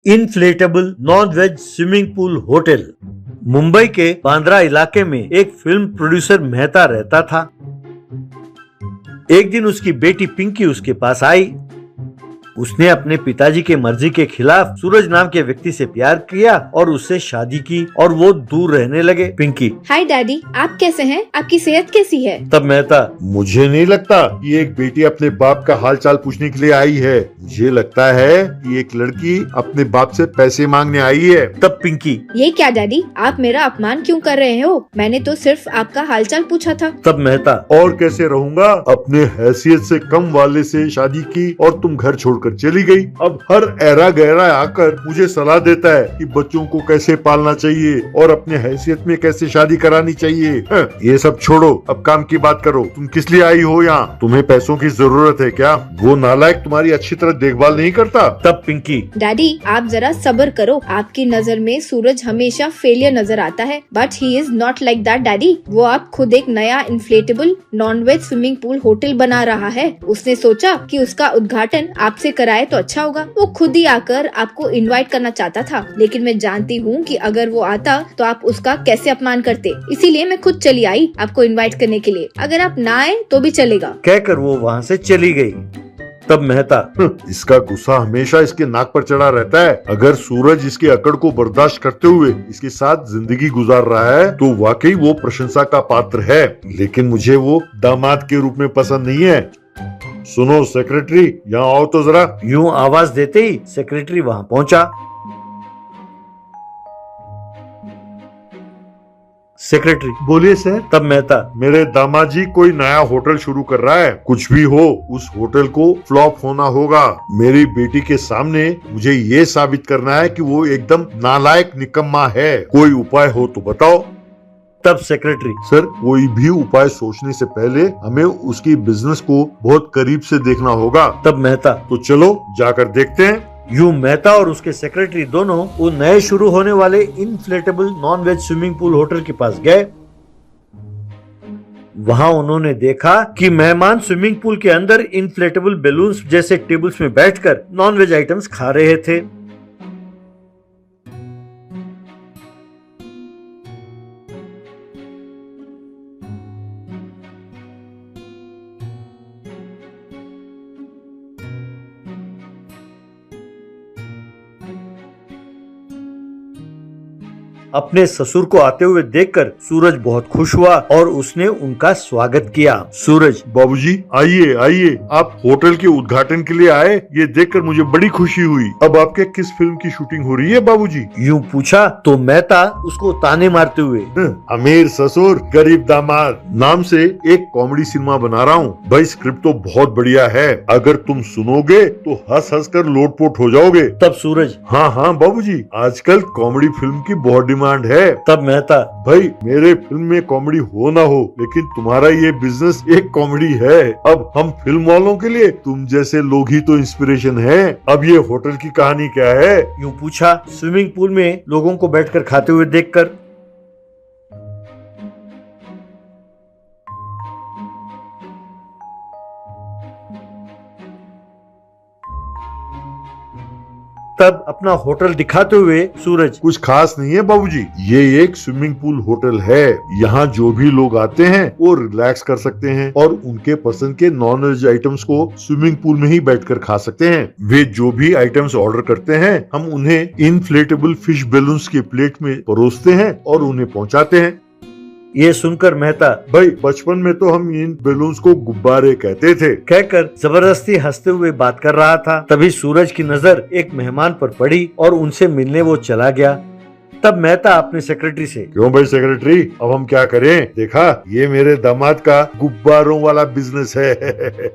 Inflatable non veg swimming pool hotel. Mumbai के बांद्रा इलाके में एक फिल्म प्रोड्यूसर मेहता रहता था। एक दिन उसकी बेटी पिंकी उसके पास आई। उसने अपने पिताजी के मर्जी के खिलाफ सूरज नाम के व्यक्ति से प्यार किया और उससे शादी की और वो दूर रहने लगे। पिंकी: हाय डैडी, आप कैसे हैं? आपकी सेहत कैसी है? तब मेहता: मुझे नहीं लगता कि एक बेटी अपने बाप का हालचाल पूछने के लिए आई है। मुझे लगता है कि एक लड़की अपने बाप से पैसे मांगने आई है। तब पिंकी: ये क्या डैडी, आप मेरा अपमान क्यों कर रहे हो? मैंने तो सिर्फ आपका हालचाल पूछा था। तब मेहता: और कैसे रहूँगा, अपने हैसियत से कम वाले से शादी की और तुम घर छोड़कर चली गई। अब हर ऐरा गहरा आकर मुझे सलाह देता है कि बच्चों को कैसे पालना चाहिए और अपने हैसियत में कैसे शादी करानी चाहिए। ये सब छोड़ो, अब काम की बात करो। तुम किस लिए आई हो यहाँ? तुम्हें पैसों की जरूरत है क्या? वो नालायक तुम्हारी अच्छी तरह देखभाल नहीं करता? तब पिंकी: डैडी, आप जरा सब्र करो। आपकी नजर में सूरज हमेशा फेलियर नजर आता है, but he is not like that daddy. वो आप खुद एक नया inflatable non veg swimming pool hotel बना रहा है। उसने सोचा कि उसका उद्घाटन आपसे कराए तो अच्छा होगा। वो खुद ही आकर आपको इनवाइट करना चाहता था, लेकिन मैं जानती हूँ कि अगर वो आता तो आप उसका कैसे अपमान करते। इसीलिए मैं खुद चली आई आपको इनवाइट करने के लिए। अगर आप ना आए तो भी चलेगा। कहकर वो वहाँ से चली गई। तब मेहता: इसका गुस्सा हमेशा इसके नाक पर चढ़ा रहता है। अगर सूरज इसकी अकड़ को बर्दाश्त करते हुए इसके साथ जिंदगी गुजार रहा है तो वाकई वो प्रशंसा का पात्र है, लेकिन मुझे वो दामाद के रूप में पसंद नहीं है। सुनो सेक्रेटरी, यहाँ आओ तो जरा। यूं आवाज देते ही सेक्रेटरी वहाँ पहुँचा। सेक्रेटरी: बोलिए सर। तब मेहता: मेरे दामाजी कोई नया होटल शुरू कर रहा है। कुछ भी हो, उस होटल को फ्लॉप होना होगा। मेरी बेटी के सामने मुझे ये साबित करना है कि वो एकदम नालायक निकम्मा है। कोई उपाय हो तो बताओ। तब सेक्रेटरी: सर, कोई भी उपाय सोचने से पहले हमें उसकी बिजनेस को बहुत करीब से देखना होगा। तब मेहता: तो चलो जाकर देखते हैं। यूं मेहता और उसके सेक्रेटरी दोनों वो नए शुरू होने वाले inflatable non veg swimming pool hotel के पास गए। वहां उन्होंने देखा कि मेहमान स्विमिंग पूल के अंदर इन्फ्लेटेबल बैलून्स जैसे टेबल्स में बैठकर नॉन वेज आइटम्स खा रहे थे। अपने ससुर को आते हुए देखकर सूरज बहुत खुश हुआ और उसने उनका स्वागत किया। सूरज: बाबूजी, आइए आइए, आप होटल के उद्घाटन के लिए आए, ये देखकर मुझे बड़ी खुशी हुई। अब आपके किस फिल्म की शूटिंग हो रही है बाबूजी? यूं पूछा तो मेहता उसको ताने मारते हुए: अमीर ससुर गरीब दामाद नाम से एक कॉमेडी सिनेमा बना रहा हूँ। भाई, स्क्रिप्ट तो बहुत बढ़िया है। अगर तुम सुनोगे तो हंस हंस कर लोटपोट हो जाओगे। तब सूरज: हाँ हाँ बाबूजी, आजकल कॉमेडी फिल्म की बहुत डिमांड है। तब मेहता: भाई, मेरे फिल्म में कॉमेडी हो ना हो, लेकिन तुम्हारा ये बिजनेस एक कॉमेडी है। अब हम फिल्म वालों के लिए तुम जैसे लोग ही तो इंस्पिरेशन है। अब ये होटल की कहानी क्या है? यूं पूछा स्विमिंग पूल में लोगों को बैठकर खाते हुए देखकर। तब अपना होटल दिखाते हुए सूरज: कुछ खास नहीं है बाबूजी, ये एक स्विमिंग पूल होटल है। यहाँ जो भी लोग आते हैं वो रिलैक्स कर सकते हैं और उनके पसंद के नॉन वेज आइटम्स को स्विमिंग पूल में ही बैठकर खा सकते हैं। वे जो भी आइटम्स ऑर्डर करते हैं, हम उन्हें इन्फ्लेटेबल फिश बैलून्स के प्लेट में परोसते हैं और उन्हें पहुँचाते हैं। ये सुनकर मेहता: भाई, बचपन में तो हम इन बैलून्स को गुब्बारे कहते थे, कहकर जबरदस्ती हंसते हुए बात कर रहा था। तभी सूरज की नजर एक मेहमान पर पड़ी और उनसे मिलने वो चला गया। तब मेहता अपने सेक्रेटरी से: क्यों भाई सेक्रेटरी, अब हम क्या करें? देखा, ये मेरे दामाद का गुब्बारों वाला बिजनेस है।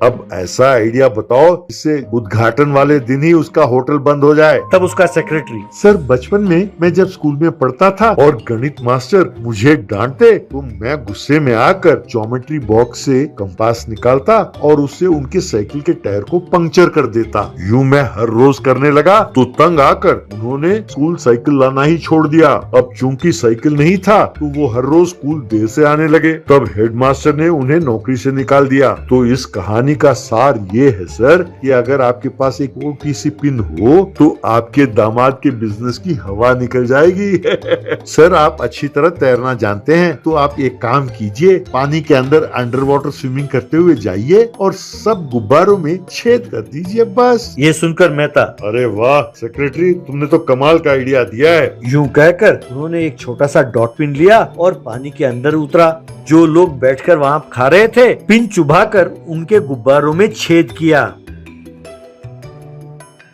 अब ऐसा आइडिया बताओ जिससे उद्घाटन वाले दिन ही उसका होटल बंद हो जाए। तब उसका सेक्रेटरी: सर, बचपन में मैं जब स्कूल में पढ़ता था और गणित मास्टर मुझे डांटते तो मैं गुस्से में आकर ज्योमेट्री बॉक्स से कंपास निकालता और उससे उनके साइकिल के टायर को पंक्चर कर देता। यूं मैं हर रोज करने लगा तो तंग आकर उन्होंने स्कूल साइकिल लाना ही छोड़ दिया। अब चूंकि साइकिल नहीं था तो वो हर रोज स्कूल देर से आने लगे। तब हेडमास्टर ने उन्हें नौकरी से निकाल दिया। तो इस कहानी का सार ये है सर कि अगर आपके पास एक छोटी सी पिन हो तो आपके दामाद के बिजनेस की हवा निकल जाएगी। सर आप अच्छी तरह तैरना जानते हैं तो आप एक काम कीजिए, पानी के अंदर अंडर वाटर स्विमिंग करते हुए जाइए और सब गुब्बारों में छेद कर दीजिए बस। ये सुनकर मेहता, अरे वाह सेक्रेटरी, तुमने तो कमाल का आइडिया दिया है। यूं कहकर उन्होंने एक छोटा सा डॉट पिन लिया और पानी के अंदर उतरा। जो लोग बैठकर वहाँ खा रहे थे, पिन चुभाकर उनके गुब्बारों में छेद किया।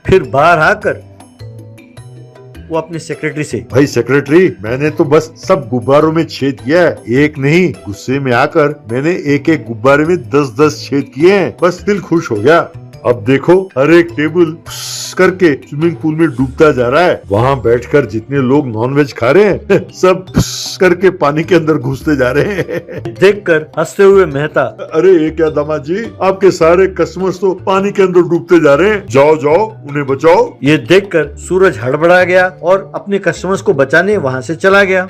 फिर बाहर आकर वो अपने सेक्रेटरी से, भाई सेक्रेटरी, मैंने तो बस सब गुब्बारों में छेद किया है, एक नहीं। गुस्से में आकर मैंने एक एक गुब्बारे में 10-10 छेद किए हैं। बस दिल खुश हो गया। अब देखो हर एक टेबल फुस करके स्विमिंग पूल में डूबता जा रहा है। वहाँ बैठकर जितने लोग नॉनवेज खा रहे हैं सब फुस करके पानी के अंदर घुसते जा रहे हैं। देखकर हंसते हुए मेहता, अरे ये क्या दामाद जी, आपके सारे कस्टमर्स तो पानी के अंदर डूबते जा रहे हैं। जाओ जाओ उन्हें बचाओ। ये देखकर सूरज हड़बड़ा गया और अपने कस्टमर्स को बचाने वहाँ से चला गया।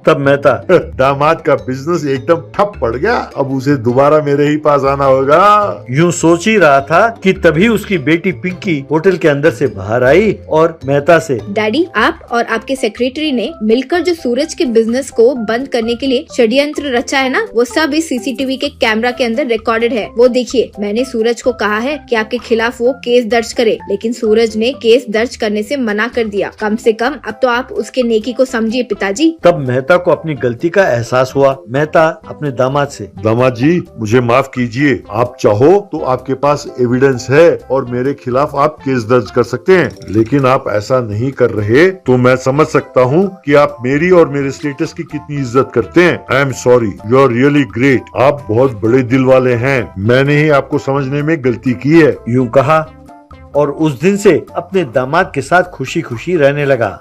तब मेहता, दामाद का बिजनेस एकदम ठप पड़ गया, अब उसे दोबारा मेरे ही पास आना होगा। यूं सोच ही रहा था कि तभी उसकी बेटी पिंकी होटल के अंदर से बाहर आई और मेहता से, डैडी आप और आपके सेक्रेटरी ने मिलकर जो सूरज के बिजनेस को बंद करने के लिए षड्यंत्र रचा है ना, वो सब इस सीसीटीवी के कैमरा के अंदर रिकॉर्डेड है। वो देखिए, मैंने सूरज को कहा है कि आपके खिलाफ वो केस दर्ज करे, लेकिन सूरज ने केस दर्ज करने से मना कर दिया। कम से कम अब तो आप उसके नेकी को समझिए पिताजी। तब मेहता को अपनी गलती का एहसास हुआ। मेहता अपने दामाद से, दामाद जी मुझे माफ कीजिए, आप चाहो तो आपके पास एविडेंस है और मेरे खिलाफ आप केस दर्ज कर सकते हैं, लेकिन आप ऐसा नहीं कर रहे तो मैं समझ सकता हूँ कि आप मेरी और मेरे स्टेटस की कितनी इज्जत करते हैं। I am sorry, you are really great, आप बहुत बड़े दिल वाले हैं, मैंने ही आपको समझने में गलती की है। यूं कहा और उस दिन से अपने दामाद के साथ खुशी खुशी रहने लगा।